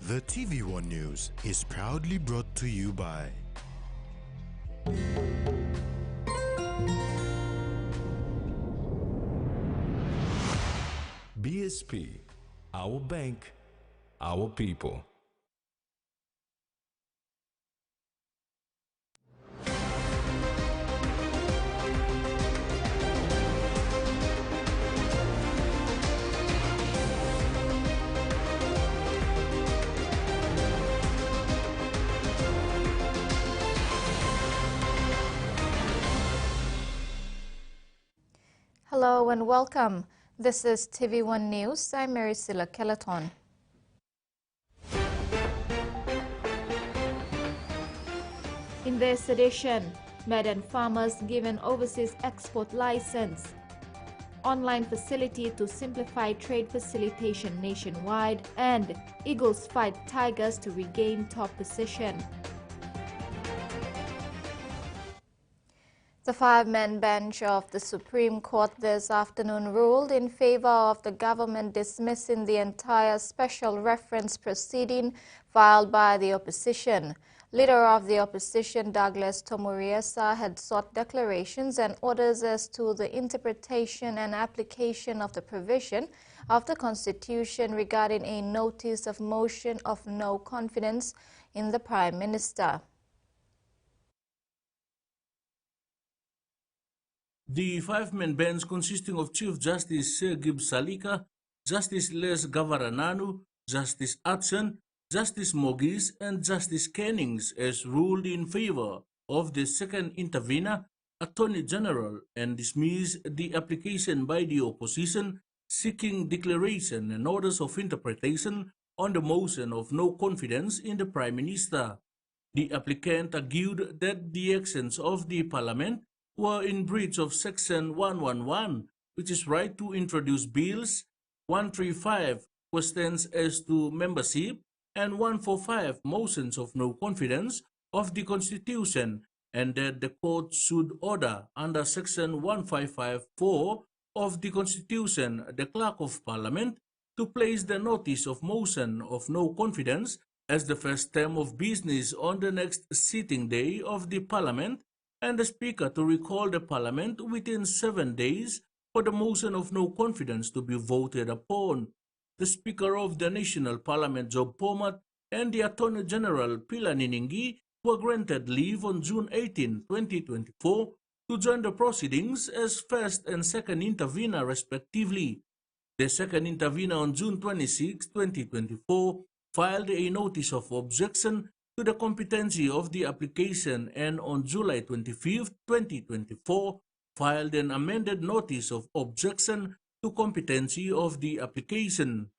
The TV1 News is proudly brought to you by BSP, our bank, our people. Hello and welcome. This is TV1 News. I'm Maricela Kelaton. In this edition, Medan farmers given overseas export license. Online facility to simplify trade facilitation nationwide, and Eagles fight Tigers to regain top position. The five-man bench of the Supreme Court this afternoon ruled in favor of the government dismissing the entire special reference proceeding filed by the opposition. Leader of the opposition, Douglas Tomuriesa, had sought declarations and orders as to the interpretation and application of the provision of the Constitution regarding a notice of motion of no confidence in the Prime Minister. The five-man bench consisting of Chief Justice Sir Gibbs Salika, Justice Les Gavarananu, Justice Atson, Justice Mogis, and Justice Kennings has ruled in favor of the second intervener, Attorney General, and dismissed the application by the opposition seeking declaration and orders of interpretation on the motion of no confidence in the Prime Minister. The applicant argued that the actions of the Parliament were in breach of Section 111, which is right to introduce bills, 135 questions as to membership, and 145 motions of no confidence of the Constitution, and that the court should order under Section 1554 of the Constitution the Clerk of Parliament to place the notice of motion of no confidence as the first term of business on the next sitting day of the Parliament, and the Speaker to recall the Parliament within 7 days for the motion of no confidence to be voted upon. The Speaker of the National Parliament, Job Pomat, and the Attorney General, Pila Niningi, were granted leave on June 18, 2024 to join the proceedings as first and second intervener respectively. The second intervener on June 26, 2024, filed a notice of objection to the competency of the application, and on July 25, 2024, filed an amended notice of objection to competency of the application.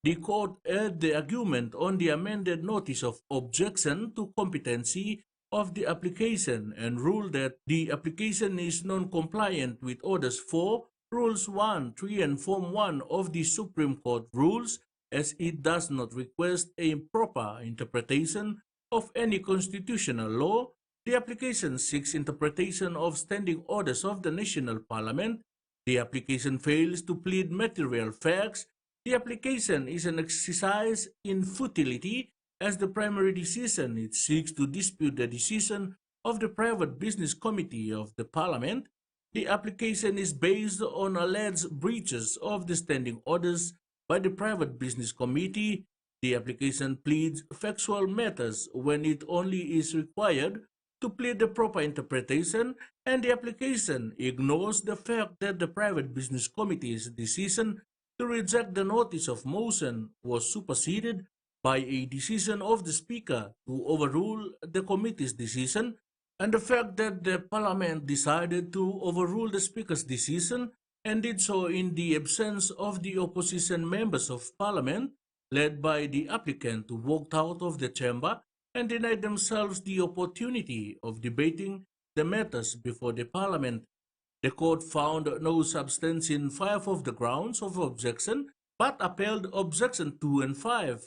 The court heard the argument on the amended notice of objection to competency of the application and ruled that the application is non-compliant with Orders 4, Rules 1, 3, and Form 1 of the Supreme Court rules, as it does not request a proper interpretation of any constitutional law. The application seeks interpretation of standing orders of the National Parliament. The application fails to plead material facts. The application is an exercise in futility, as the primary decision it seeks to dispute the decision of the Private Business Committee of the Parliament. The application is based on alleged breaches of the standing orders by the Private Business Committee. The application pleads factual matters when it only is required to plead the proper interpretation, and the application ignores the fact that the Private Business Committee's decision to reject the notice of motion was superseded by a decision of the Speaker to overrule the committee's decision, and the fact that the Parliament decided to overrule the Speaker's decision and did so in the absence of the opposition members of Parliament, led by the applicant, who walked out of the chamber and denied themselves the opportunity of debating the matters before the Parliament. The court found no substance in 5 of the grounds of objection, but upheld objection 2 and 5.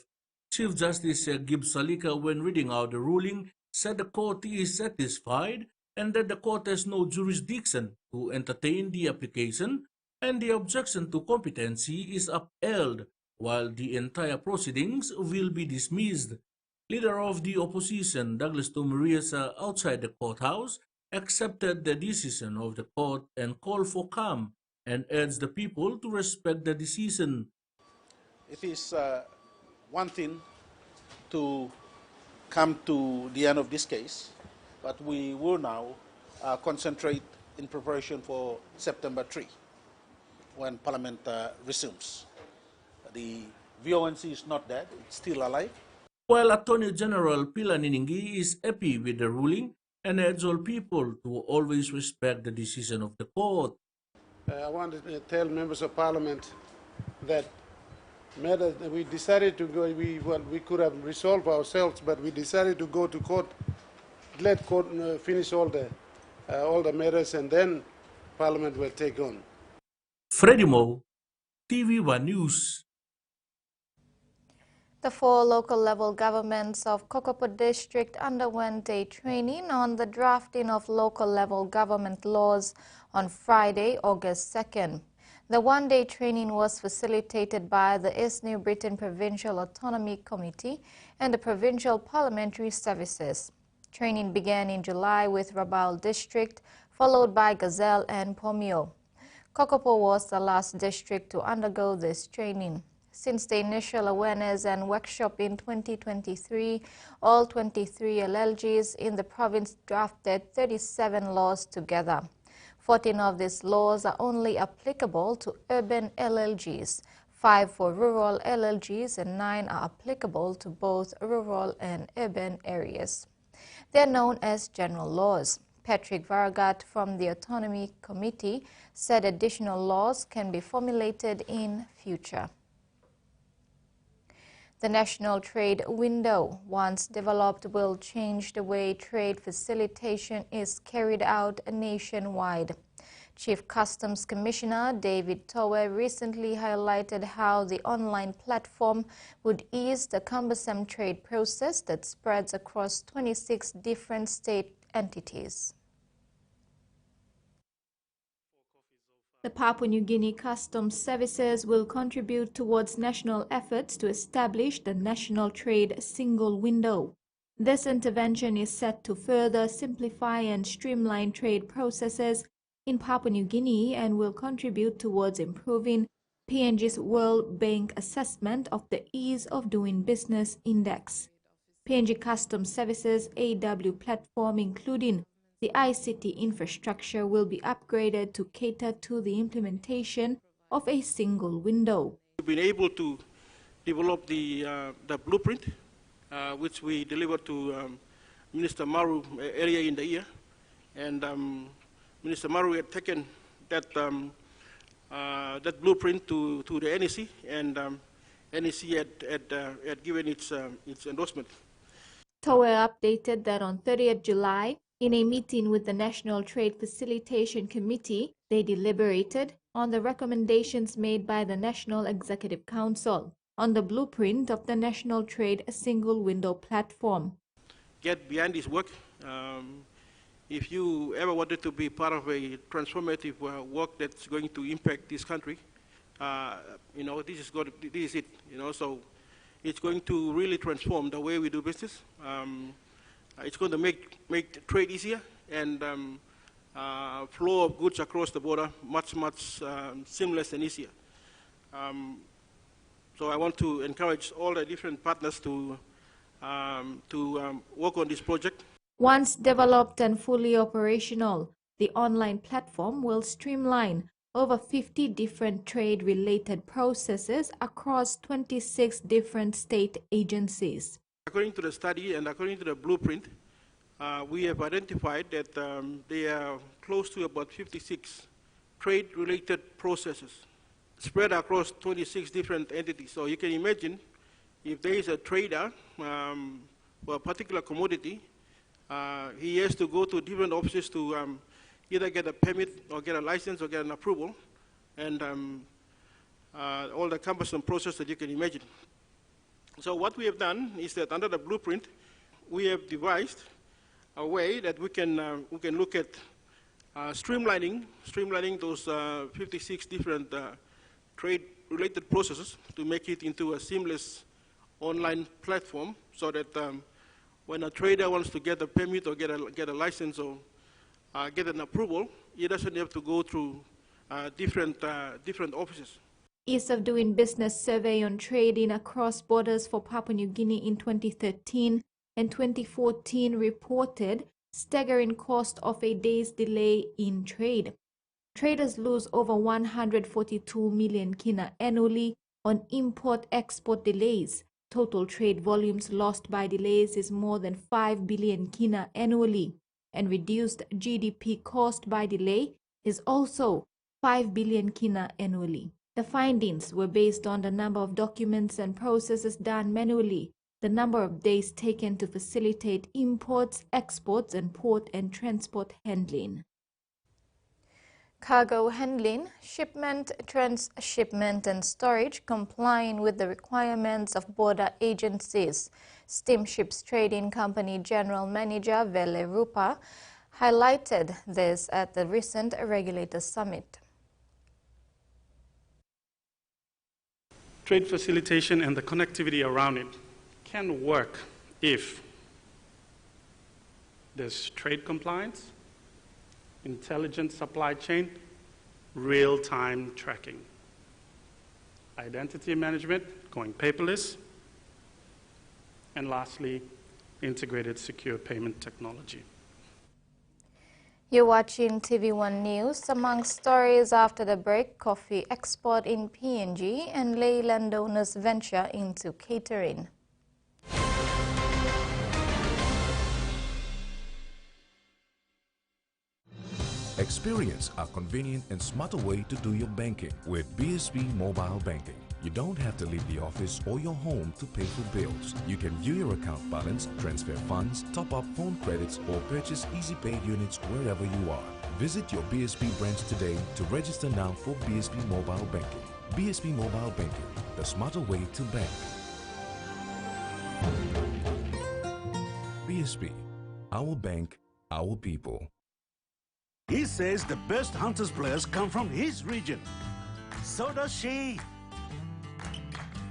Chief Justice Gibbs Salika, when reading out the ruling, said the court is satisfied and that the court has no jurisdiction to entertain the application, and the objection to competency is upheld. while the entire proceedings will be dismissed. Leader of the opposition, Douglas Tomuriesa, outside the courthouse, accepted the decision of the court and called for calm and urged the people to respect the decision. It is one thing to come to the end of this case, but we will now concentrate in preparation for September 3, when Parliament resumes. The VONC is not dead, it's still alive. While Attorney General Pila Niningi is happy with the ruling and urges all people to always respect the decision of the court. I want to tell members of Parliament that we decided to go, we could have resolved ourselves, but we decided to go to court, let court finish all the matters, and then Parliament will take on. Freddie Mo, TVWAN News. The 4 local level governments of Kokopo District underwent a training on the drafting of local level government laws on Friday, August 2nd. The one-day training was facilitated by the East New Britain Provincial Autonomy Committee and the Provincial Parliamentary Services. Training began in July with Rabaul District, followed by Gazelle and Pomio. Kokopo was the last district to undergo this training. Since the initial awareness and workshop in 2023, all 23 LLGs in the province drafted 37 laws together. 14 of these laws are only applicable to urban LLGs, 5 for rural LLGs, and 9 are applicable to both rural and urban areas. They are known as general laws. Patrick Varagat from the Autonomy Committee said additional laws can be formulated in future. The national trade window, once developed, will change the way trade facilitation is carried out nationwide. Chief Customs Commissioner David Towe recently highlighted how the online platform would ease the cumbersome trade process that spreads across 26 different state entities. The Papua New Guinea Customs Services will contribute towards national efforts to establish the National Trade Single Window. This intervention is set to further simplify and streamline trade processes in Papua New Guinea and will contribute towards improving PNG's World Bank assessment of the Ease of Doing Business Index. PNG Customs Services AW platform, including the ICT infrastructure, will be upgraded to cater to the implementation of a single window. We've been able to develop the blueprint, which we delivered to Minister Maru earlier in the year, and Minister Maru had taken that that blueprint to the NEC, and NEC had given its endorsement. Towe updated that on 30th July, in a meeting with the National Trade Facilitation Committee, they deliberated on the recommendations made by the National Executive Council on the blueprint of the National Trade Single Window platform. Get behind this work. If you ever wanted to be part of a transformative work that's going to impact this country, this is it. So it's going to really transform the way we do business. It's going to make trade easier and flow of goods across the border much seamless and easier. So I want to encourage all the different partners to work on this project. Once developed and fully operational, the online platform will streamline over 50 different trade-related processes across 26 different state agencies. According to the study and according to the blueprint, we have identified that there are close to about 56 trade-related processes spread across 26 different entities. So you can imagine if there is a trader for a particular commodity, he has to go to different offices to either get a permit or get a license or get an approval, and all the cumbersome process that you can imagine. So what we have done is that under the blueprint, we have devised a way that we can look at streamlining those 56 different trade trade-related processes to make it into a seamless online platform so that when a trader wants to get a permit or get a license or get an approval, he doesn't have to go through different offices. Ease of Doing Business survey on trading across borders for Papua New Guinea in 2013 and 2014 reported staggering cost of a day's delay in trade. Traders lose over 142 million kina annually on import-export delays. Total trade volumes lost by delays is more than 5 billion kina annually, and reduced GDP caused by delay is also 5 billion kina annually. The findings were based on the number of documents and processes done manually, the number of days taken to facilitate imports, exports, and port and transport handling. Cargo handling, shipment, transshipment, and storage complying with the requirements of border agencies. Steamships Trading Company General Manager Vele Rupa highlighted this at the recent Regulator Summit. Trade facilitation and the connectivity around it can work if there's trade compliance, intelligent supply chain, real-time tracking, identity management, going paperless, and lastly, integrated secure payment technology. You're watching TVWAN News. Among stories after the break, coffee export in PNG and lay landowners venture into catering. Experience a convenient and smarter way to do your banking with BSP Mobile Banking. You don't have to leave the office or your home to pay for bills. You can view your account balance, transfer funds, top up phone credits, or purchase Easy Paid units wherever you are. Visit your BSP branch today to register now for BSP Mobile Banking. BSP Mobile Banking, the smarter way to bank. BSP, our bank, our people. He says the best Hunters players come from his region. So does she.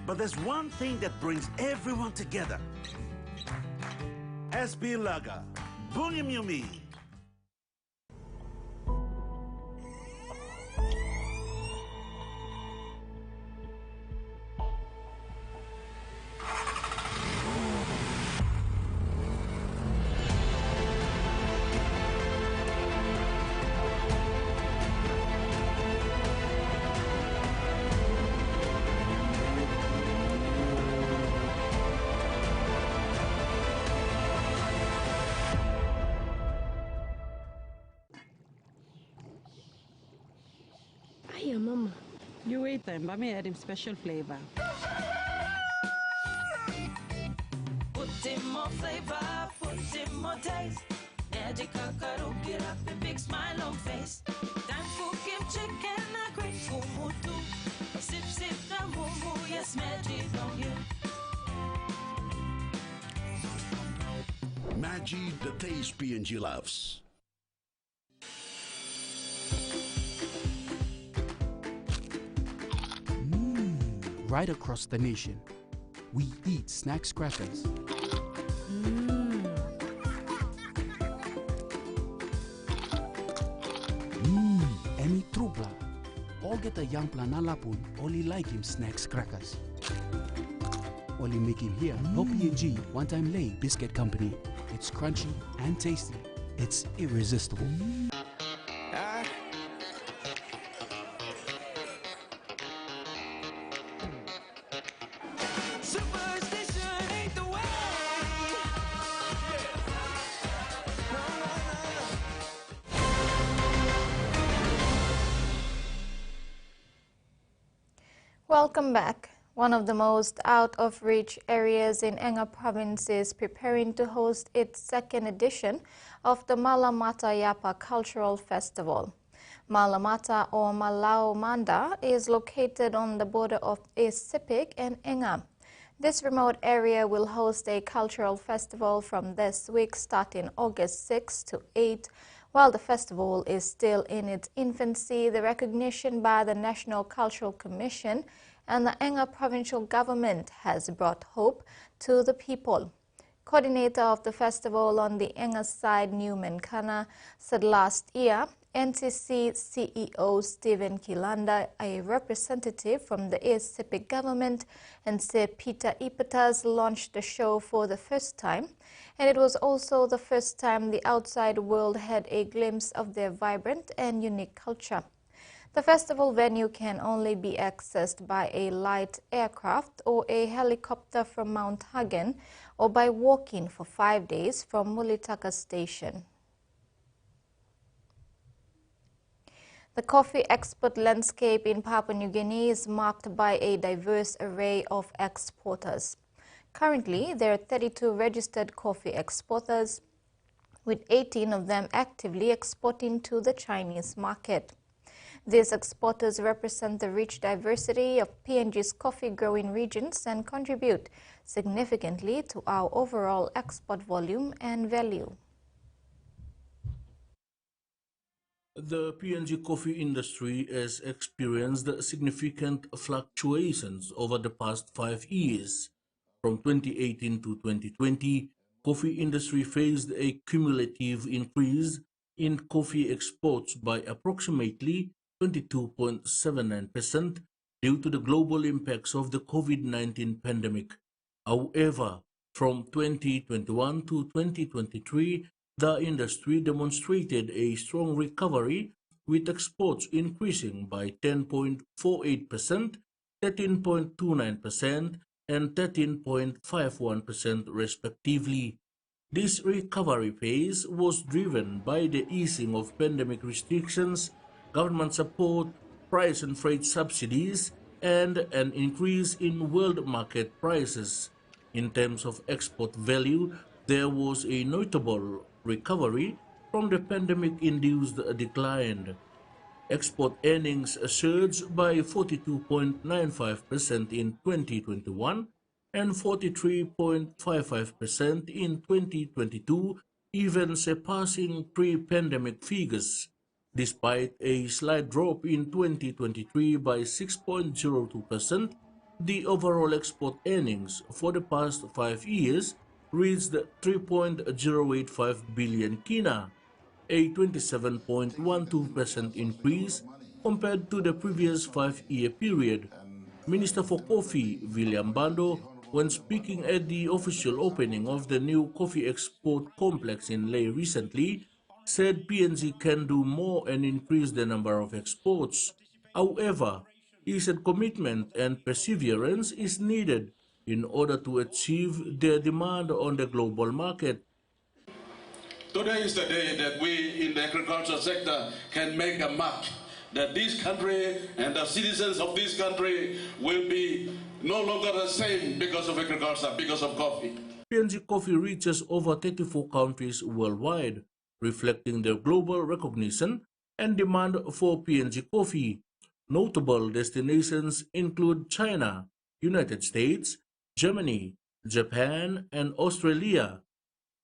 But there's one thing that brings everyone together. SB Lager, Bungimyumi. Hiya, Mama. You wait then, but me add him special flavor. Put in more flavor, put in more taste. Magic kakaru, get up a big smile on face. Time for kim chicken, a great kumutu. Sip, sip, the moo, yes, magic on you. Maggi, the taste PNG loves. Right across the nation, we eat snacks crackers. Emi trubla. All get a young planalapun, only like him snacks crackers. Only make him here, no PNG, one time lay biscuit company. It's crunchy and tasty. It's irresistible. Welcome back. One of the most out-of-reach areas in Enga province is preparing to host its second edition of the Malamata Yapa Cultural Festival. Malamata or Malau Manda is located on the border of East Sepik and Enga. This remote area will host a cultural festival from this week starting August 6 to 8, While the festival is still in its infancy, the recognition by the National Cultural Commission and the Enga provincial government has brought hope to the people. Coordinator of the festival on the Enga side, Newman Kana, said last year, NCC CEO Stephen Kilanda, a representative from the ASCP government, and Sir Peter Ipatas launched the show for the first time, and it was also the first time the outside world had a glimpse of their vibrant and unique culture. The festival venue can only be accessed by a light aircraft or a helicopter from Mount Hagen, or by walking for 5 days from Mulitaka Station. The coffee export landscape in Papua New Guinea is marked by a diverse array of exporters. Currently, there are 32 registered coffee exporters, with 18 of them actively exporting to the Chinese market. These exporters represent the rich diversity of PNG's coffee-growing regions and contribute significantly to our overall export volume and value. The PNG coffee industry has experienced significant fluctuations over the past 5 years. From 2018 to 2020, coffee industry faced a cumulative increase in coffee exports by approximately 22.79% due to the global impacts of the COVID-19 pandemic. However, from 2021 to 2023, the industry demonstrated a strong recovery, with exports increasing by 10.48%, 13.29%, and 13.51% respectively. This recovery phase was driven by the easing of pandemic restrictions, government support, price and freight subsidies, and an increase in world market prices. In terms of export value, there was a notable recovery from the pandemic-induced decline. Export earnings surged by 42.95% in 2021 and 43.55% in 2022, even surpassing pre-pandemic figures. Despite a slight drop in 2023 by 6.02%, the overall export earnings for the past 5 years reached 3.085 billion kina, a 27.12% increase compared to the previous 5-year period. Minister for Coffee, William Bando, when speaking at the official opening of the new coffee export complex in Lae recently, said PNG can do more and increase the number of exports. However, he said commitment and perseverance is needed in order to achieve their demand on the global market. Today is the day that we in the agriculture sector can make a mark, that this country and the citizens of this country will be no longer the same because of agriculture, because of coffee. PNG coffee reaches over 34 countries worldwide, reflecting their global recognition and demand for PNG coffee. Notable destinations include China, United States, Germany, Japan, and Australia.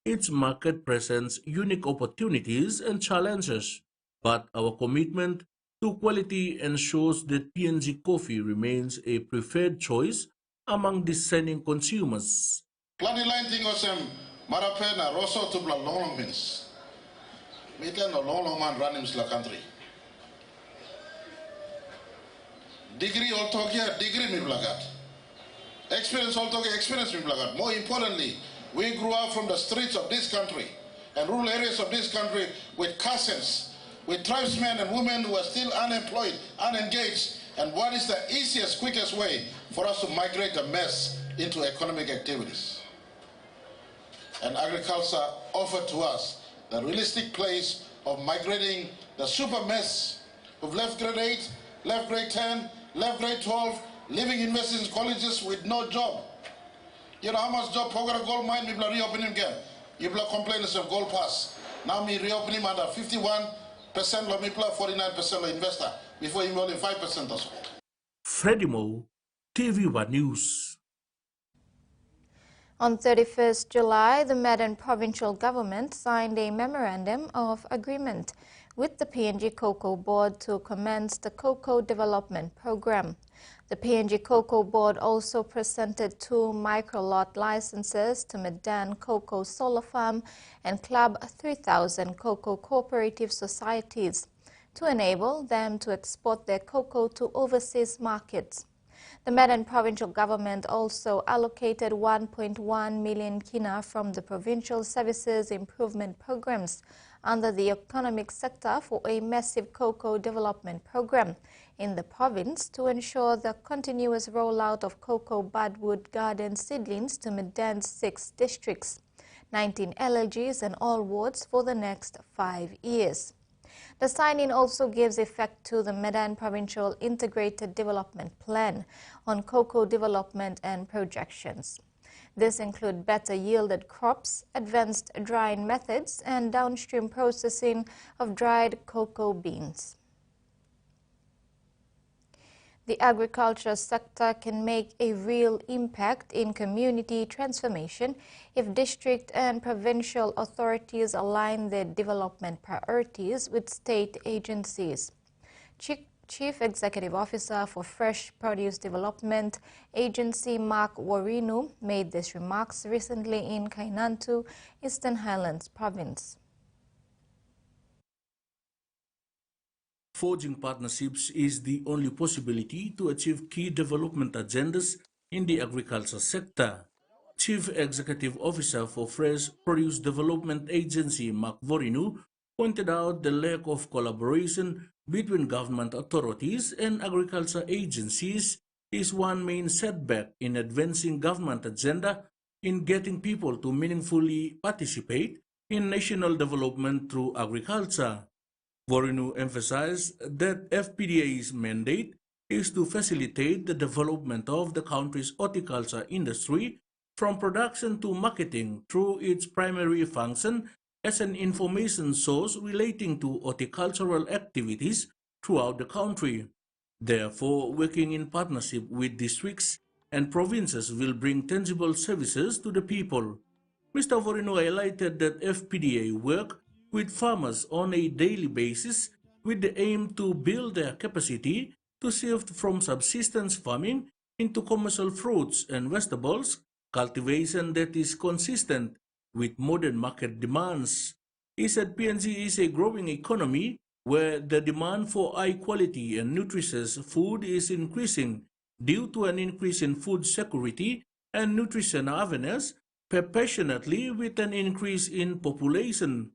Each market presents unique opportunities and challenges, but our commitment to quality ensures that PNG coffee remains a preferred choice among discerning consumers. Kladi lain tinggal sem marapena rosso to bla long means. Mita no long man running the country. Degree altogether degree mi blagat. Experience altogether experience mi blagat. More importantly, we grew up from the streets of this country and rural areas of this country with cousins, with tribesmen and women who are still unemployed, unengaged. And what is the easiest, quickest way for us to migrate the mess into economic activities? And agriculture offered to us the realistic place of migrating the super mess who've left grade 8, left grade 10, left grade 12, living universities and colleges with no job. You know how much job Pogara gold mine, we will reopen him again. You will complain of gold pass. Now me reopen him under 51% of me 49% of investor. Before him only 5% or so. Freddie Mo, TVWAN News. On 31st July, the Medan provincial government signed a memorandum of agreement with the PNG Cocoa Board to commence the cocoa development program. The PNG Cocoa Board also presented 2 micro-lot licenses to Medan Cocoa Solar Farm and Club 3000 Cocoa Cooperative Societies to enable them to export their cocoa to overseas markets. The Medan provincial government also allocated 1.1 million kina from the provincial services improvement programs under the economic sector for a massive cocoa development program in the province to ensure the continuous rollout of cocoa budwood garden seedlings to Medan's 6 districts, 19 LLGs and all wards for the next 5 years. The signing also gives effect to the Medan Provincial Integrated Development Plan on cocoa development and projections. This include better yielded crops, advanced drying methods, and downstream processing of dried cocoa beans. The agriculture sector can make a real impact in community transformation if district and provincial authorities align their development priorities with state agencies. Chief Executive Officer for Fresh Produce Development Agency Mark Warinu made these remarks recently in Kainantu, Eastern Highlands Province. Forging partnerships is the only possibility to achieve key development agendas in the agriculture sector. Chief Executive Officer for Fresh Produce Development Agency, Mark Warinu, pointed out the lack of collaboration between government authorities and agriculture agencies is one main setback in advancing government agenda in getting people to meaningfully participate in national development through agriculture. Warinu emphasized that FPDA's mandate is to facilitate the development of the country's horticulture industry from production to marketing through its primary function as an information source relating to horticultural activities throughout the country. Therefore, working in partnership with districts and provinces will bring tangible services to the people. Mr. Warinu highlighted that FPDA work with farmers on a daily basis with the aim to build their capacity to shift from subsistence farming into commercial fruits and vegetables cultivation that is consistent with modern market demands. He said PNG is a growing economy where the demand for high quality and nutritious food is increasing due to an increase in food security and nutrition awareness proportionately with an increase in population.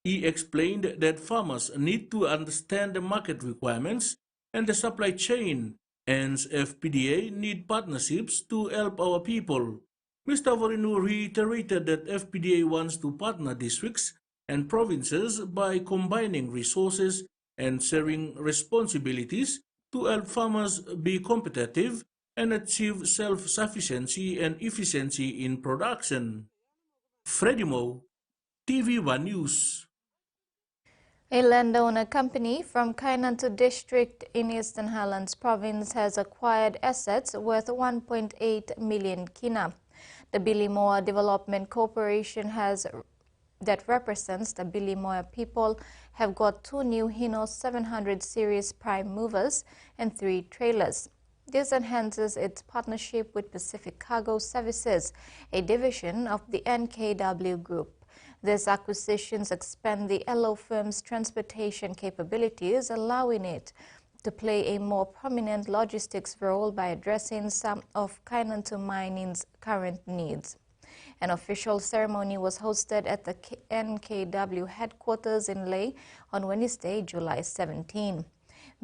He explained that farmers need to understand the market requirements and the supply chain, hence FPDA need partnerships to help our people. Mr. Warinu reiterated that FPDA wants to partner districts and provinces by combining resources and sharing responsibilities to help farmers be competitive and achieve self-sufficiency and efficiency in production. Freddie Mo, TV1 News. A landowner company from Kainantu district in Eastern Highlands Province has acquired assets worth 1.8 million kina. The Bilimoa Development Corporation that represents the Bilimoa people have got 2 new Hino 700 series prime movers and 3 trailers. This enhances its partnership with Pacific Cargo Services, a division of the NKW Group. These acquisitions expand the LO firm's transportation capabilities, allowing it to play a more prominent logistics role by addressing some of Kainantu Mining's current needs. An official ceremony was hosted at the NKW headquarters in Leh on Wednesday, July 17.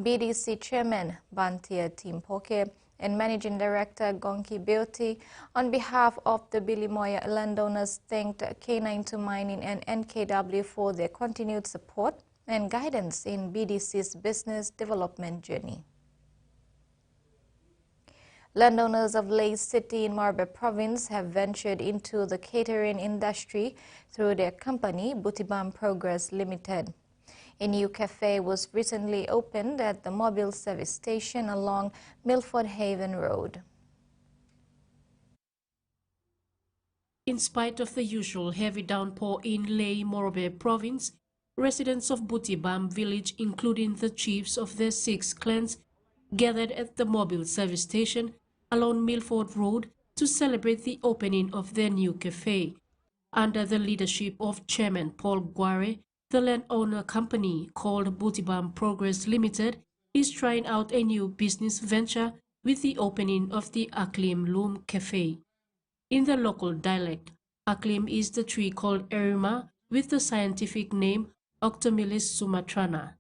BDC Chairman Bantia Timpoke and Managing Director Gonki Beauty, on behalf of the Bilimoya landowners, thanked K92 Mining and NKW for their continued support and guidance in BDC's business development journey. Landowners of Leh City in Marbeh Province have ventured into the catering industry through their company, Butibam Progress Limited. A new cafe was recently opened at the mobile service station along Milford Haven Road. In spite of the usual heavy downpour in Ley Morobe province, residents of Butibam village, including the chiefs of their 6 clans, gathered at the mobile service station along Milford Road to celebrate the opening of their new cafe. Under the leadership of Chairman Paul Guare, the landowner company called Butibam Progress Limited is trying out a new business venture with the opening of the Aklim Loom Cafe. In the local dialect, Aklim is the tree called Erima with the scientific name Octomylus sumatrana.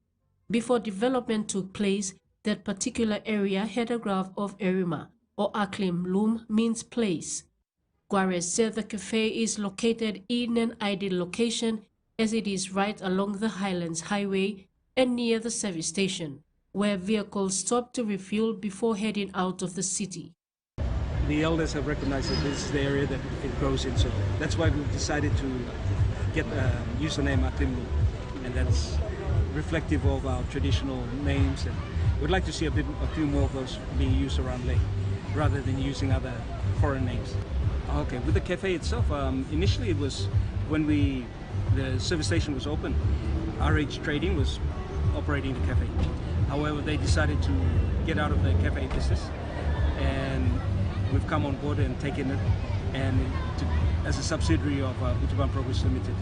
Before development took place, that particular area had a graph of Erima, or Aklim Loom means place. Guares said the cafe is located in an ideal location as it is right along the Highlands Highway and near the service station, where vehicles stop to refuel before heading out of the city. The elders have recognized that this is the area that it grows in, so that's why we've decided to get a username Aklim Loom, and that's reflective of our traditional names, and we'd like to see a few more of those being used around Ley, rather than using other foreign names. Okay, with the cafe itself, initially it was when the service station was open, RH Trading was operating the cafe. However, they decided to get out of the cafe business, and we've come on board and taken it as a subsidiary of Butibam Progress Limited.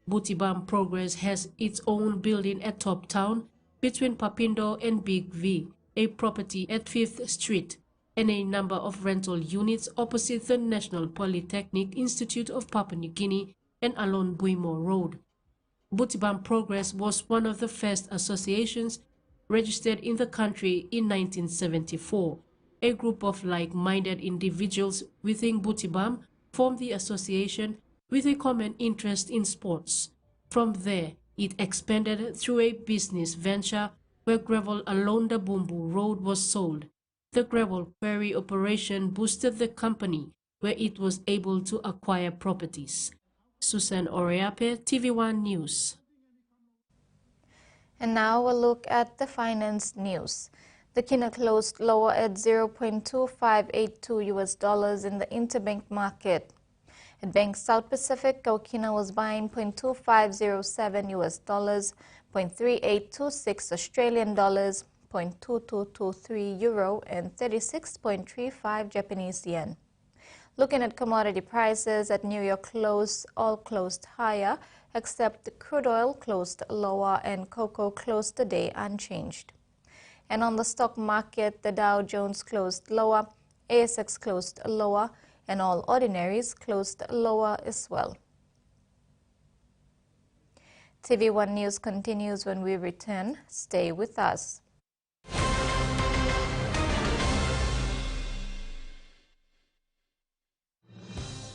Butibam Progress has its own building at Top Town between Papindo and Big V, a property at 5th Street, and a number of rental units opposite the National Polytechnic Institute of Papua New Guinea and along Buimo Road. Butibam Progress was one of the first associations registered in the country in 1974. A group of like-minded individuals within Butibam formed the association with a common interest in sports. From there, it expanded through a business venture where gravel along the Bumbu Road was sold. The gravel quarry operation boosted the company, where it was able to acquire properties. Susan Oreape, TVWAN News. And now a look at the finance news. The kina closed lower at $0.2582 in the interbank market. At Bank South Pacific, our kina was buying $0.2507, $0.3826 Australian dollars, $0.2223 euro, and 36.35 Japanese yen. Looking at commodity prices at New York close, all closed higher, except crude oil closed lower and cocoa closed the day unchanged. And on the stock market, the Dow Jones closed lower, ASX closed lower, and all ordinaries closed lower as well. TV1 News continues when we return. Stay with us.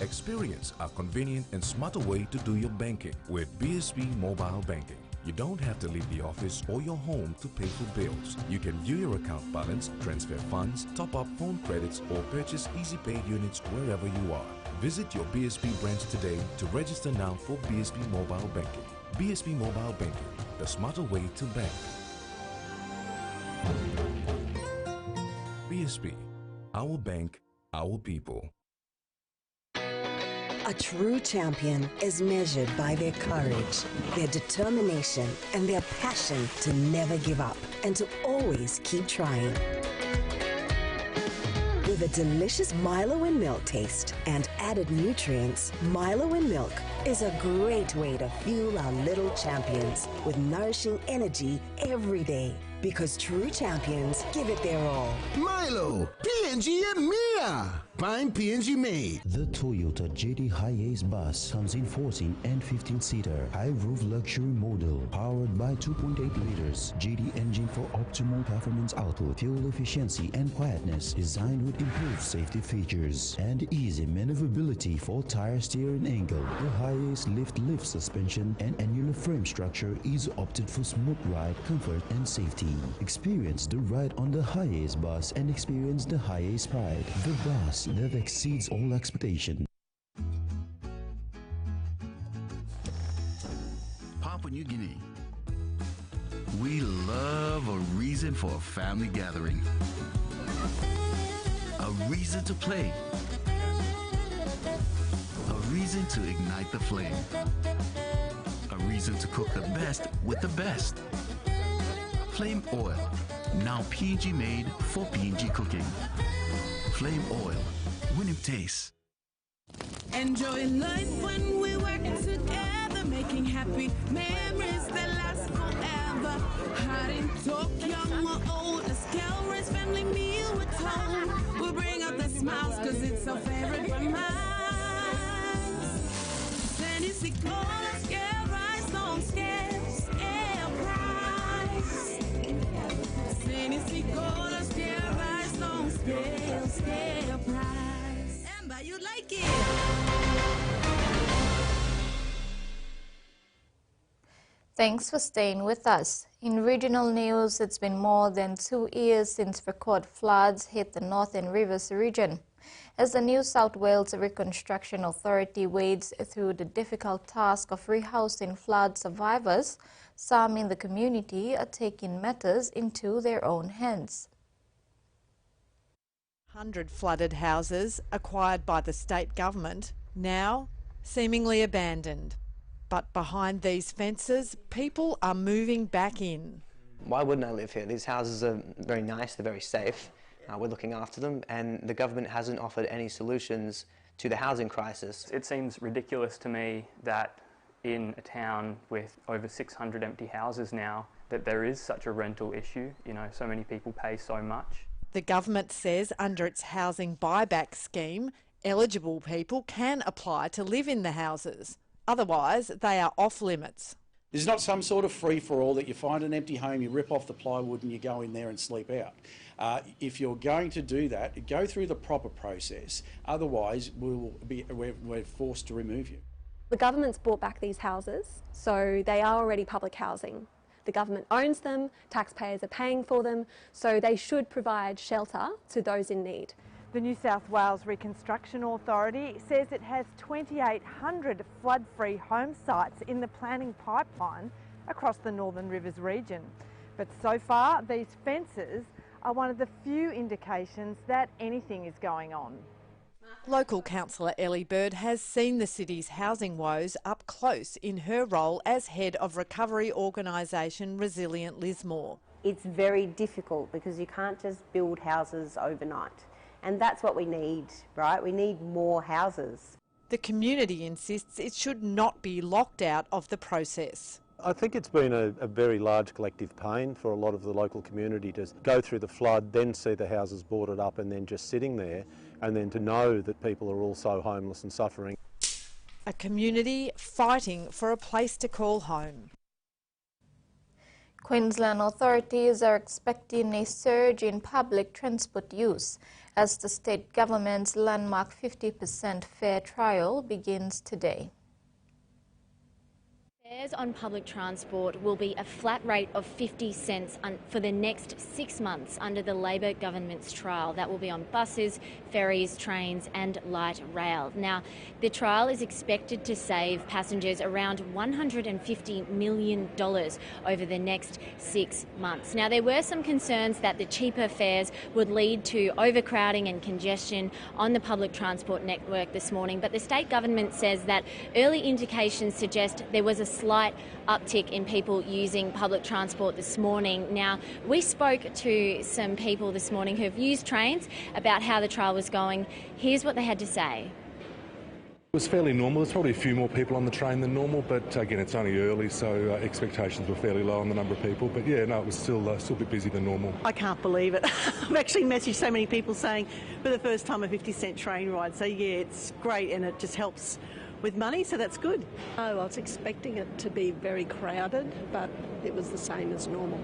Experience a convenient and smarter way to do your banking with BSB Mobile Banking. You don't have to leave the office or your home to pay for bills. You can view your account balance, transfer funds, top up phone credits, or purchase Easy Pay units wherever you are. Visit your BSB branch today to register now for BSB Mobile Banking. BSB Mobile Banking, the smarter way to bank. BSB, our bank, our people. A true champion is measured by their courage, their determination, and their passion to never give up and to always keep trying. With a delicious Milo and milk taste and added nutrients, Milo and milk is a great way to fuel our little champions with nourishing energy every day. Because true champions give it their all. Milo, PNG and Mia. Find PNG made. The Toyota JD Hi-Ace bus comes in 14 and 15-seater high-roof luxury model powered by 2.8 liters JD engine for optimal performance output, fuel efficiency, and quietness. Designed with improved safety features and easy maneuverability for tire steering angle. The Hi-Ace lift suspension and annular frame structure is opted for smooth ride, comfort, and safety. Experience the ride on the Hi-Ace bus and experience the Hi-Ace pride. The bus that exceeds all expectation. Papua New Guinea. We love a reason for a family gathering. A reason to play. A reason to ignite the flame. A reason to cook the best with the best. Flame Oil, now P&G made for P&G cooking. Flame Oil, winning taste. Enjoy life when we work together, making happy memories that last forever. Hot in Tokyo, we're old as calories, family meal we're told. We'll bring out the smiles cause it's our favorite of mine. Tennessee cola, scale rice, don't scale price. Tennessee cola, scale rice, don't scale price. Amber, you like it? Thanks for staying with us. In regional news, it's been more than 2 years since record floods hit the Northern Rivers region. As the New South Wales Reconstruction Authority wades through the difficult task of rehousing flood survivors, some in the community are taking matters into their own hands. 100 flooded houses acquired by the state government, now seemingly abandoned. But behind these fences, people are moving back in. Why wouldn't I live here? These houses are very nice, they're very safe. We're looking after them, and the government hasn't offered any solutions to the housing crisis. It seems ridiculous to me that in a town with over 600 empty houses now, that there is such a rental issue. You know, so many people pay so much. The government says under its housing buyback scheme, eligible people can apply to live in the houses. Otherwise, they are off limits. There's not some sort of free-for-all that you find an empty home, you rip off the plywood and you go in there and sleep out. If you're going to do that, go through the proper process. Otherwise, we're forced to remove you. The government's bought back these houses, so they are already public housing. The government owns them, taxpayers are paying for them, so they should provide shelter to those in need. The New South Wales Reconstruction Authority says it has 2,800 flood-free home sites in the planning pipeline across the Northern Rivers region. But so far, these fences are one of the few indications that anything is going on. Local councillor Ellie Bird has seen the city's housing woes up close in her role as head of recovery organisation Resilient Lismore. It's very difficult because you can't just build houses overnight. And that's what we need, right? We need more houses. The community insists it should not be locked out of the process. I think it's been a very large collective pain for a lot of the local community to go through the flood, then see the houses boarded up and then just sitting there, and then to know that people are also homeless and suffering. A community fighting for a place to call home. Queensland authorities are expecting a surge in public transport use as the state government's landmark 50% fare trial begins today. Fares on public transport will be a flat rate of 50 cents for the next 6 months under the Labor government's trial. That will be on buses, ferries, trains and light rail. Now, the trial is expected to save passengers around $150 million over the next 6 months. Now, there were some concerns that the cheaper fares would lead to overcrowding and congestion on the public transport network this morning, but the state government says that early indications suggest there was a slight uptick in people using public transport this morning. Now, we spoke to some people this morning who have used trains about how the trial was going. Here's what they had to say. It was fairly normal. There's probably a few more people on the train than normal, but again, it's only early, so expectations were fairly low on the number of people. But yeah, no, it was still a bit busy than normal. I can't believe it. I've actually messaged so many people saying for the first time a 50-cent train ride. So yeah, it's great and it just helps with money, so that's good. Oh, I was expecting it to be very crowded, but it was the same as normal.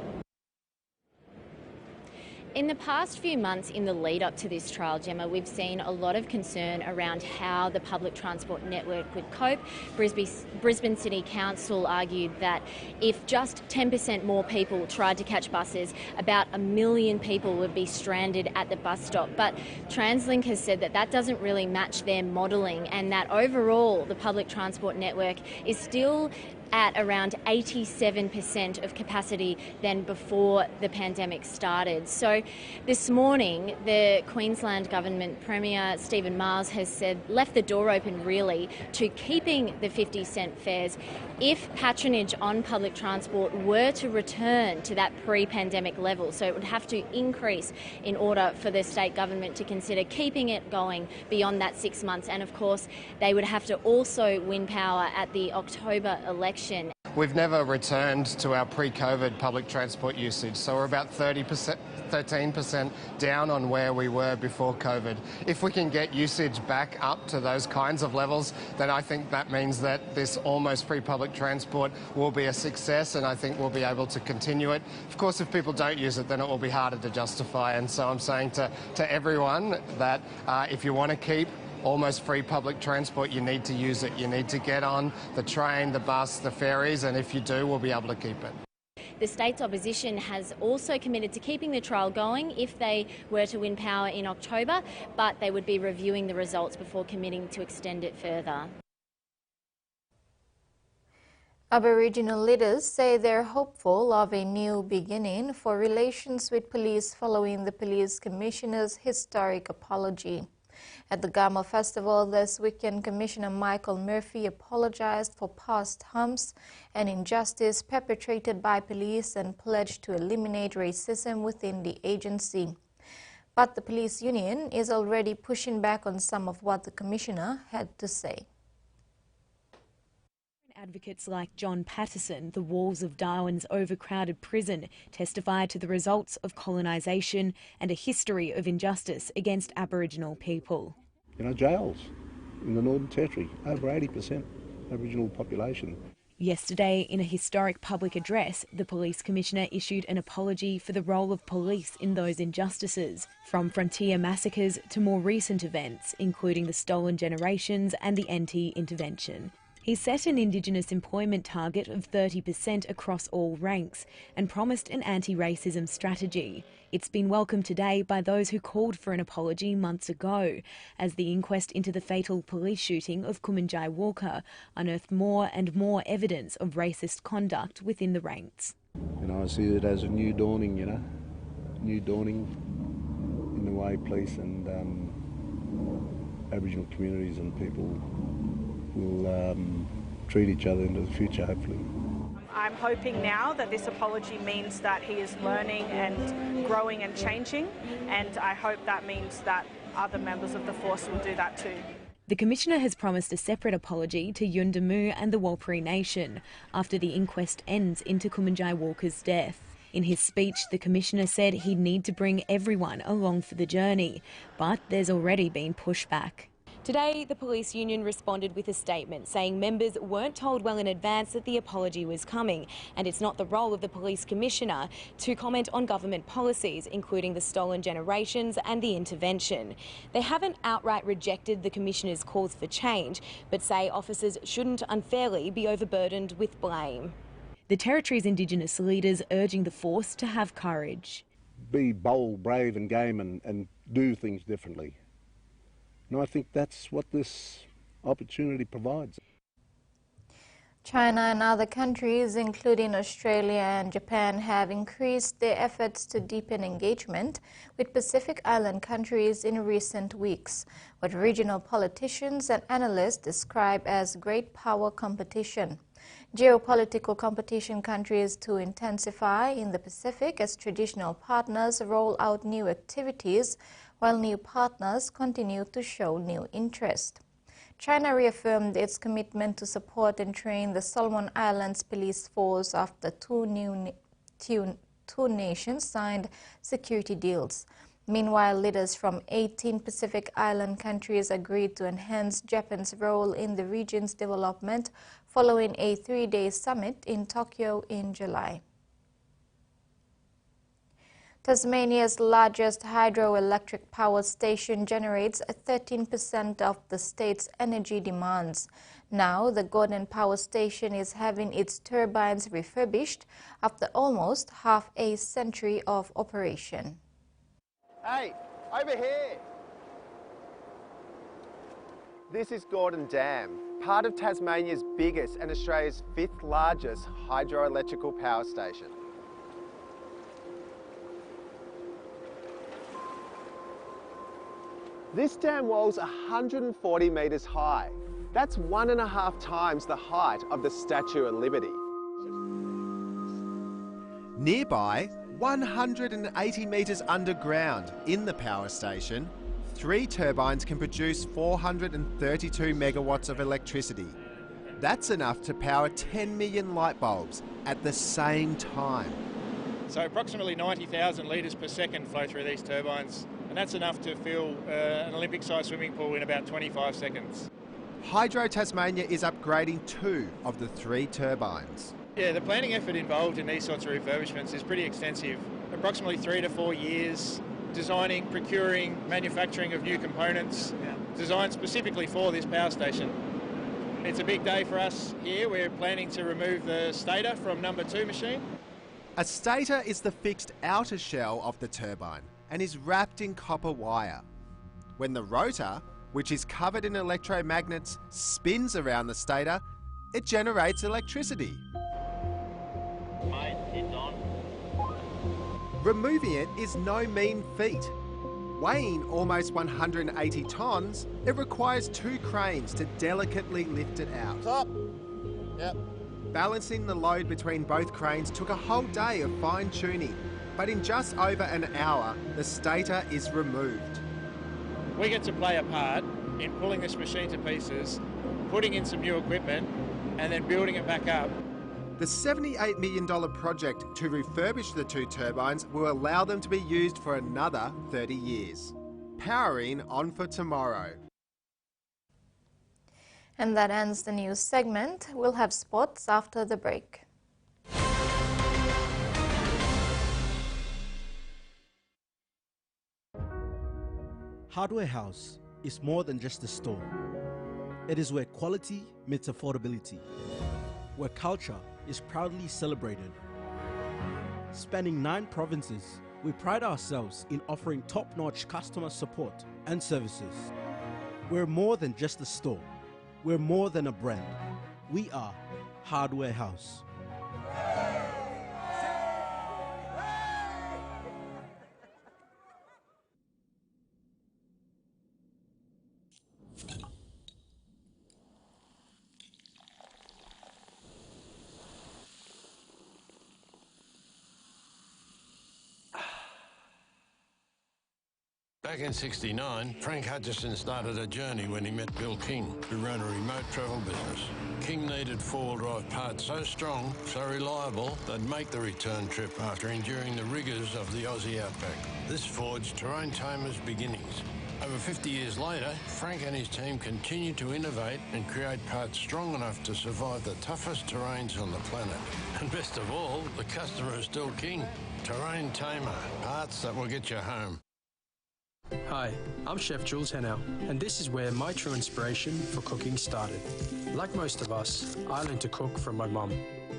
In the past few months in the lead up to this trial, Gemma, we've seen a lot of concern around how the public transport network would cope. Brisbane City Council argued that if just 10% more people tried to catch buses, about 1 million people would be stranded at the bus stop. But TransLink has said that that doesn't really match their modelling and that overall the public transport network is still at around 87% of capacity than before the pandemic started. So this morning, the Queensland Government Premier Stephen Miles has left the door open really to keeping the 50-cent fares if patronage on public transport were to return to that pre-pandemic level. So it would have to increase in order for the state government to consider keeping it going beyond that 6 months. And of course, they would have to also win power at the October election. We've never returned to our pre-COVID public transport usage, so we're about 13% down on where we were before COVID. If we can get usage back up to those kinds of levels, then I think that means that this almost free public transport will be a success, and I think we'll be able to continue it. Of course, if people don't use it, then it will be harder to justify, and so I'm saying to everyone that if you want to keep almost free public transport, you need to use it. You need to get on the train, the bus, the ferries, and if you do, we'll be able to keep it. The state's opposition has also committed to keeping the trial going if they were to win power in October, but they would be reviewing the results before committing to extend it further. Aboriginal leaders say they're hopeful of a new beginning for relations with police following the Police Commissioner's historic apology. At the Gama Festival this weekend, Commissioner Michael Murphy apologized for past harms and injustice perpetrated by police and pledged to eliminate racism within the agency. But the police union is already pushing back on some of what the Commissioner had to say. Advocates like John Patterson, the walls of Darwin's overcrowded prison, testify to the results of colonisation and a history of injustice against Aboriginal people. You know, jails in the Northern Territory, over 80% Aboriginal population. Yesterday, in a historic public address, the Police Commissioner issued an apology for the role of police in those injustices, from frontier massacres to more recent events, including the stolen generations and the anti-intervention. He set an Indigenous employment target of 30% across all ranks and promised an anti-racism strategy. It's been welcomed today by those who called for an apology months ago, as the inquest into the fatal police shooting of Kumanjai Walker unearthed more and more evidence of racist conduct within the ranks. You know, I see it as a new dawning, new dawning in the way police and Aboriginal communities and people will treat each other into the future, hopefully. I'm hoping now that this apology means that he is learning and growing and changing, and I hope that means that other members of the force will do that too. The Commissioner has promised a separate apology to Yundamu and the Warlpiri Nation after the inquest ends into Kumanjai Walker's death. In his speech, the Commissioner said he'd need to bring everyone along for the journey, but there's already been pushback. Today, the police union responded with a statement saying members weren't told well in advance that the apology was coming, and it's not the role of the Police Commissioner to comment on government policies, including the stolen generations and the intervention. They haven't outright rejected the Commissioner's calls for change, but say officers shouldn't unfairly be overburdened with blame. The Territory's Indigenous leaders urging the force to have courage. Be bold, brave and game and do things differently. And I think that's what this opportunity provides. China and other countries, including Australia and Japan, have increased their efforts to deepen engagement with Pacific Island countries in recent weeks, what regional politicians and analysts describe as great power competition. Geopolitical competition countries to intensify in the Pacific as traditional partners roll out new activities, while new partners continue to show new interest. China reaffirmed its commitment to support and train the Solomon Islands police force after two nations signed security deals. Meanwhile, leaders from 18 Pacific Island countries agreed to enhance Japan's role in the region's development following a 3-day summit in Tokyo in July. Tasmania's largest hydroelectric power station generates 13% of the state's energy demands. Now, the Gordon Power Station is having its turbines refurbished after almost half a century of operation. Hey, over here! This is Gordon Dam, part of Tasmania's biggest and Australia's 5th largest hydroelectrical power station. This dam wall's 140 metres high. That's 1.5 times the height of the Statue of Liberty. Nearby, 180 metres underground in the power station, 3 turbines can produce 432 megawatts of electricity. That's enough to power 10 million light bulbs at the same time. So approximately 90,000 litres per second flow through these turbines, and that's enough to fill an Olympic-sized swimming pool in about 25 seconds. Hydro Tasmania is upgrading 2 of the 3 turbines. Yeah, the planning effort involved in these sorts of refurbishments is pretty extensive. Approximately 3 to 4 years designing, procuring, manufacturing of new components designed specifically for this power station. It's a big day for us here. We're planning to remove the stator from number 2 machine. A stator is the fixed outer shell of the turbine and is wrapped in copper wire. When the rotor, which is covered in electromagnets, spins around the stator, it generates electricity. Mate, it's on. Removing it is no mean feat. Weighing almost 180 tonnes, it requires 2 cranes to delicately lift it out. Top. Yep. Balancing the load between both cranes took a whole day of fine-tuning, but in just over an hour, the stator is removed. We get to play a part in pulling this machine to pieces, putting in some new equipment, and then building it back up. The $78 million project to refurbish the 2 turbines will allow them to be used for another 30 years. Powering on for tomorrow. And that ends the news segment. We'll have sports after the break. Hardware House is more than just a store. It is where quality meets affordability, where culture is proudly celebrated. Spanning 9 provinces, we pride ourselves in offering top-notch customer support and services. We're more than just a store. We're more than a brand. We are Hardware House. Back in '69, Frank Hutchison started a journey when he met Bill King, who ran a remote travel business. King needed four-wheel drive parts so strong, so reliable, they'd make the return trip after enduring the rigours of the Aussie outback. This forged Terrain Tamer's beginnings. Over 50 years later, Frank and his team continue to innovate and create parts strong enough to survive the toughest terrains on the planet. And best of all, the customer is still king. Terrain Tamer, parts that will get you home. Hi, I'm Chef Jules Henow, and this is where my true inspiration for cooking started. Like most of us, I learned to cook from my mum.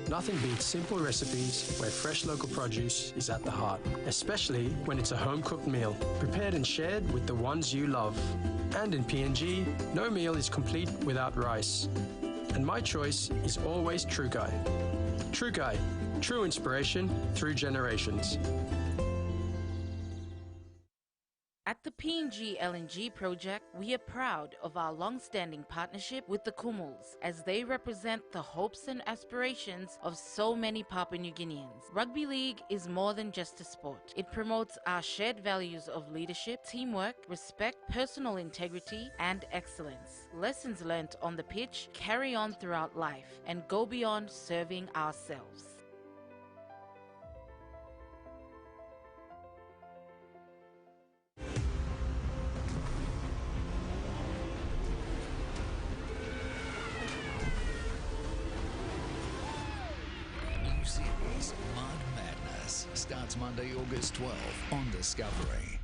Nothing beats simple recipes where fresh local produce is at the heart, especially when it's a home-cooked meal, prepared and shared with the ones you love. And in PNG, no meal is complete without rice. And my choice is always True Guy. True Guy, true inspiration through generations. At the PNG LNG project, we are proud of our long-standing partnership with the Kumuls, as they represent the hopes and aspirations of so many Papua New Guineans. Rugby league is more than just a sport. It promotes our shared values of leadership, teamwork, respect, personal integrity, and excellence. Lessons learnt on the pitch carry on throughout life and go beyond serving ourselves. Series Mud Madness starts Monday, August 12 on Discovery.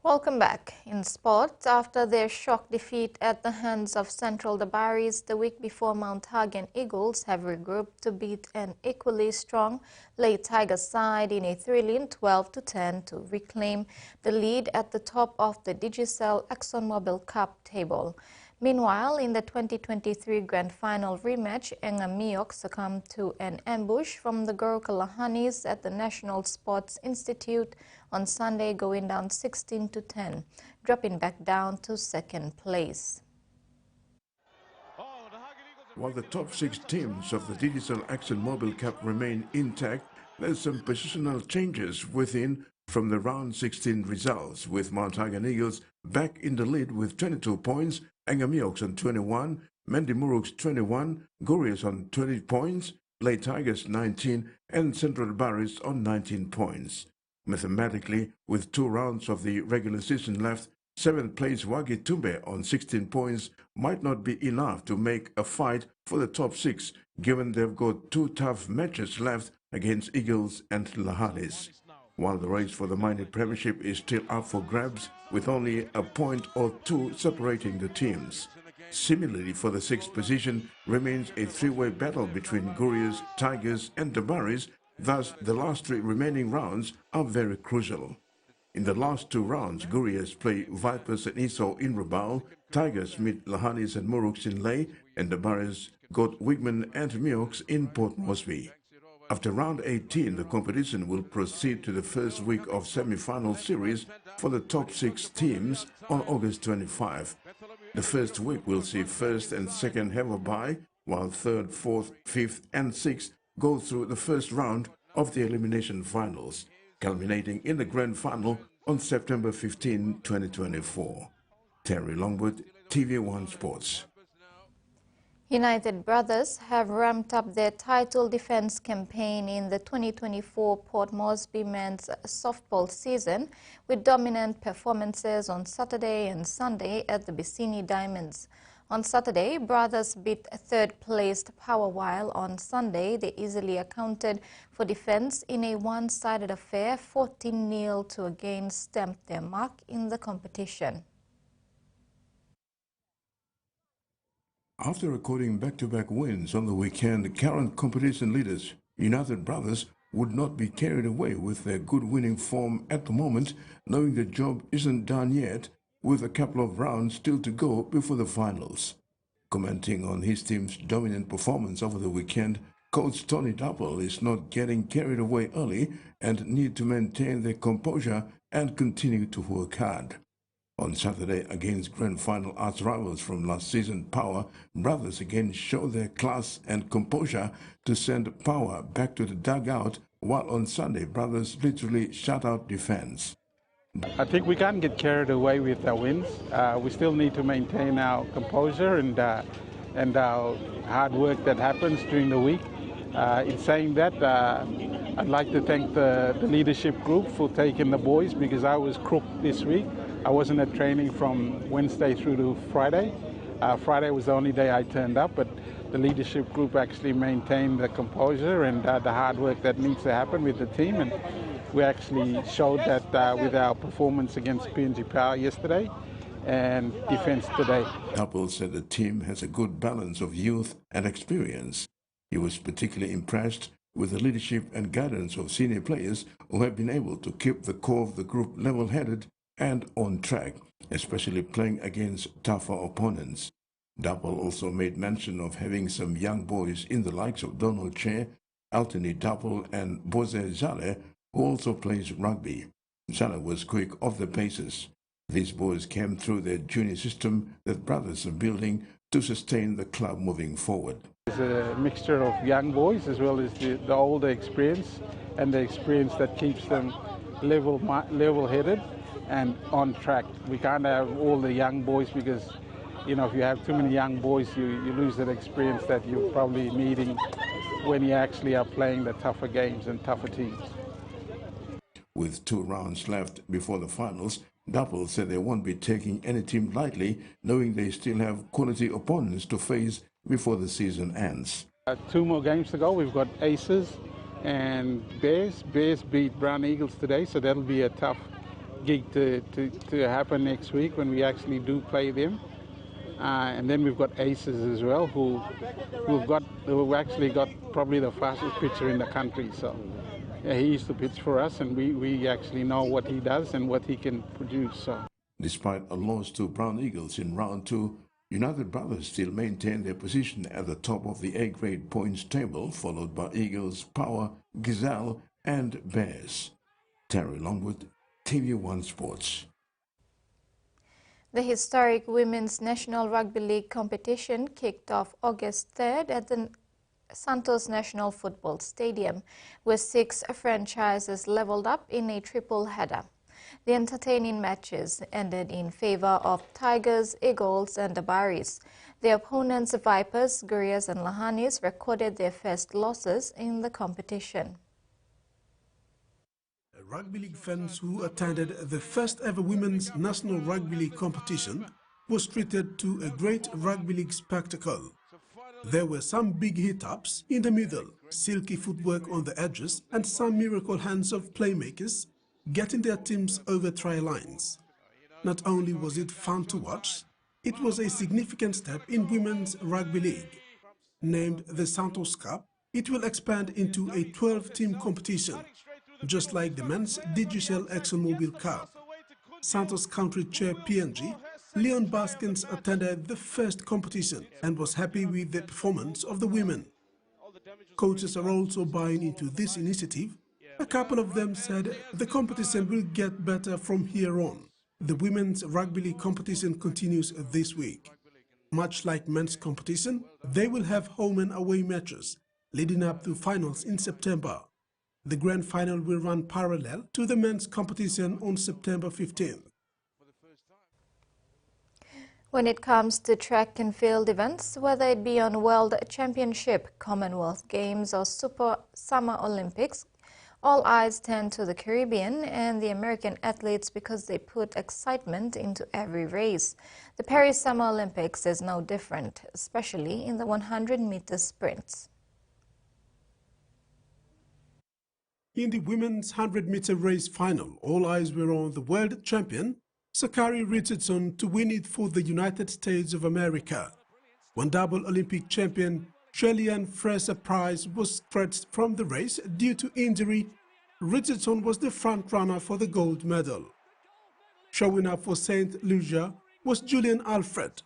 Welcome back. In sport, after their shock defeat at the hands of Central Dabaris the week before, Mount Hagen Eagles have regrouped to beat an equally strong Late Tiger side in a thrilling 12-10 to reclaim the lead at the top of the Digicel ExxonMobil Cup table. Meanwhile, in the 2023 Grand Final rematch, Engamiok succumbed to an ambush from the Gurkha Lahanis at the National Sports Institute on Sunday, going down 16-10, dropping back down to second place. While the top 6 teams of the Digicel ExxonMobil Cup remain intact, there's some positional changes within from the round 16 results, with Mount Hagen Eagles back in the lead with 22 points, Engamioks on 21, Mendimuruks 21, Gurias on 20 points, Late Tigers 19, and Central Dabaris on 19 points. Mathematically, with 2 rounds of the regular season left, 7th place Wagi Tumbe on 16 points might not be enough to make a fight for the top 6, given they've got 2 tough matches left against Eagles and Lahanis. While the race for the minor premiership is still up for grabs, with only a point or 2 separating the teams. Similarly, for the 6th position remains a 3-way battle between Gurias, Tigers and Dabaris. Thus, the last 3 remaining rounds are very crucial. In the last 2 rounds, Gurias play Vipers and Esau in Rabaul, Tigers meet Lahanis and Muruks in Leh, and Dabaris got Wigman and Mioks in Port Moresby. After round 18, the competition will proceed to the first week of semi-final series for the top 6 teams on August 25. The first week will see 1st and 2nd have a bye, while 3rd, 4th, 5th and 6th go through the first round of the elimination finals, culminating in the grand final on September 15, 2024. Terry Longwood, TV1 Sports. United Brothers have ramped up their title defense campaign in the 2024 Port Moresby men's softball season, with dominant performances on Saturday and Sunday at the Bicini Diamonds. On Saturday, Brothers beat 3rd-placed Power, while on Sunday they easily accounted for defense in a one-sided affair. 14-0 to again stamp their mark in the competition. After recording back-to-back wins on the weekend, current competition leaders United Brothers would not be carried away with their good winning form at the moment, knowing the job isn't done yet, with a couple of rounds still to go before the finals. Commenting on his team's dominant performance over the weekend, coach Tony Dapple is not getting carried away early and need to maintain their composure and continue to work hard. On Saturday, against grand final arch rivals from last season Power, Brothers again showed their class and composure to send Power back to the dugout, while on Sunday Brothers literally shut out defense. I think we can't get carried away with our wins. We still need to maintain our composure and our hard work that happens during the week. In saying that, I'd like to thank the leadership group for taking the boys, because I was crooked this week. I wasn't at training from Wednesday through to Friday. Friday was the only day I turned up, but the leadership group actually maintained the composure and the hard work that needs to happen with the team. And we actually showed that with our performance against PNG Power yesterday and defense today. Dapple said the team has a good balance of youth and experience. He was particularly impressed with the leadership and guidance of senior players who have been able to keep the core of the group level-headed and on track, especially playing against tougher opponents. Dapple also made mention of having some young boys in the likes of Donald Che, Anthony Dapple and Bose Zale, who also plays rugby. Zale was quick off the paces. These boys came through their junior system that Brothers are building to sustain the club moving forward. It's a mixture of young boys as well as the older experience, and the experience that keeps them level-headed and on track. We can't have all the young boys, because if you have too many young boys, you lose that experience that you're probably needing when you actually are playing the tougher games and tougher teams. With 2 rounds left before the finals, Dapple said they won't be taking any team lightly, knowing they still have quality opponents to face before the season ends. 2 more games to go. We've got Aces and Bears. Bears beat Brown Eagles today, so that'll be a tough gig to happen next week when we actually do play them. And then we've got aces as well, who actually got probably the fastest pitcher in the country. So yeah, he used to pitch for us, and we actually know what he does and what he can produce. So Despite a loss to Brown Eagles in round 2, United Brothers still maintain their position at the top of the A-grade points table, followed by Eagles, Power, Gazelle, and Bears. Terry Longwood, TV1 Sports. The historic Women's National Rugby League competition kicked off August 3rd at the Santos National Football Stadium, where 6 franchises leveled up in a triple header. The entertaining matches ended in favor of Tigers, Eagles and the Baris. The opponents, Vipers, Gurias and Lahanis, recorded their first losses in the competition. Rugby League fans who attended the first ever Women's National Rugby League competition was treated to a great Rugby League spectacle. There were some big hit-ups in the middle, silky footwork on the edges and some miracle hands of playmakers getting their teams over try lines. Not only was it fun to watch, it was a significant step in Women's Rugby League. Named the Santos Cup, it will expand into a 12-team competition, just like the men's Digicel ExxonMobil Cup. Santos Country Chair PNG, Leon Baskins, attended the first competition and was happy with the performance of the women. Coaches are also buying into this initiative. A couple of them said the competition will get better from here on. The Women's Rugby League competition continues this week. Much like men's competition, they will have home and away matches leading up to finals in September. The grand final will run parallel to the men's competition on September 15th. When it comes to track and field events, whether it be on World Championship, Commonwealth Games or Summer Olympics, all eyes turn to the Caribbean and the American athletes because they put excitement into every race. The Paris Summer Olympics is no different, especially in the 100-meter sprints. In the women's 100-meter race final, all eyes were on the world champion, Sakari Richardson, to win it for the United States of America. One double Olympic champion, Shelley-Ann Fraser-Price, was stretched from the race due to injury. Richardson was the front-runner for the gold medal. Showing up for St. Lucia was Julian Alfred,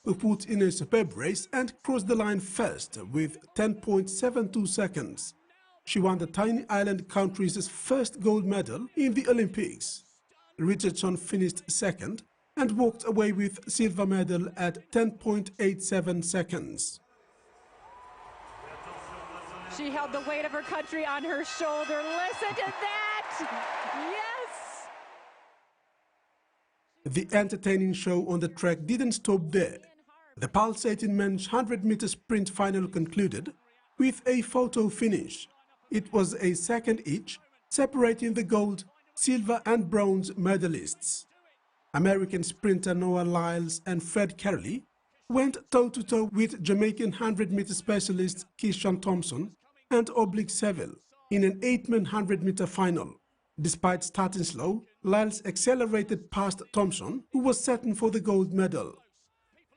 who put in a superb race and crossed the line first with 10.72 seconds. She won the tiny island country's first gold medal in the Olympics. Richardson finished second and walked away with silver medal at 10.87 seconds. She held the weight of her country on her shoulder. Listen to that! Yes! The entertaining show on the track didn't stop there. The pulsating men's 100-meter sprint final concluded with a photo finish. It was a second each, separating the gold, silver and bronze medalists. American sprinter Noah Lyles and Fred Kerley went toe-to-toe with Jamaican 100-meter specialists Keishan Thompson and Oblique Seville in an 8-man 100-meter final. Despite starting slow, Lyles accelerated past Thompson, who was certain for the gold medal.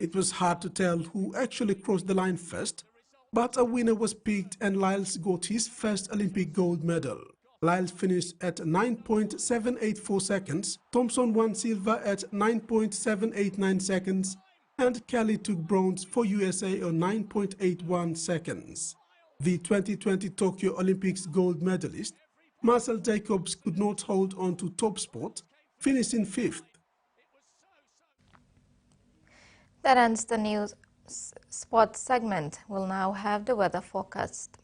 It was hard to tell who actually crossed the line first, but a winner was picked and Lyles got his first Olympic gold medal. Lyles finished at 9.784 seconds, Thompson won silver at 9.789 seconds, and Kelly took bronze for USA on 9.81 seconds. The 2020 Tokyo Olympics gold medalist, Marcel Jacobs, could not hold on to top spot, finishing 5th. That ends the news sports segment. We'll now have the weather forecast.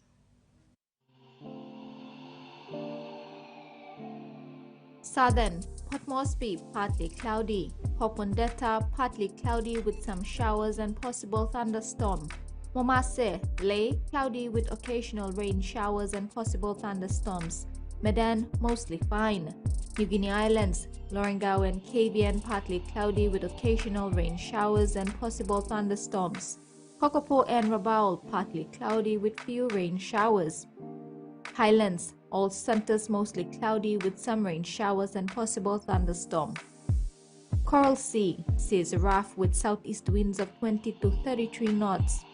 Southern, Port Moresby, partly cloudy. Hopondetta, partly cloudy with some showers and possible thunderstorm. Momase, Ley, cloudy with occasional rain showers and possible thunderstorms. Medan, mostly fine. New Guinea Islands, Lorengau and Cabian, partly cloudy with occasional rain showers and possible thunderstorms. Kokopo and Rabaul, partly cloudy with few rain showers. Highlands, all centers mostly cloudy with some rain showers and possible thunderstorm. Coral Sea sees rough with southeast winds of 20 to 33 knots.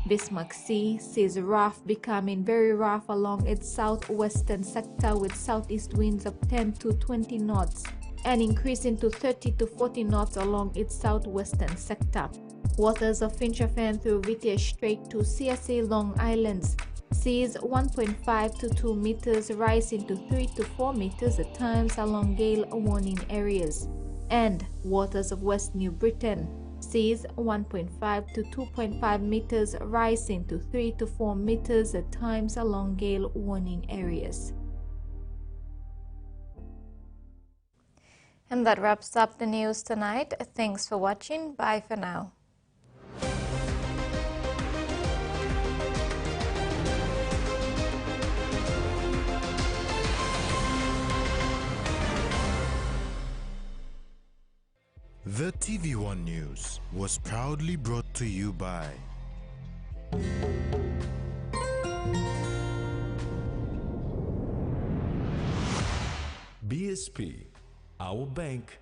Bismarck Sea sees rough becoming very rough along its southwestern sector with southeast winds of 10 to 20 knots and increasing to 30 to 40 knots along its southwestern sector. Waters of Fincher Fen through Vitier Strait to CSA Long Islands seas 1.5 to 2 meters rising to 3 to 4 meters at times along gale warning areas. And waters of West New Britain seas 1.5 to 2.5 meters rising to 3 to 4 meters at times along gale warning areas. And that wraps up the news tonight. Thanks for watching. Bye for now. The TVWAN News was proudly brought to you by BSP, our bank,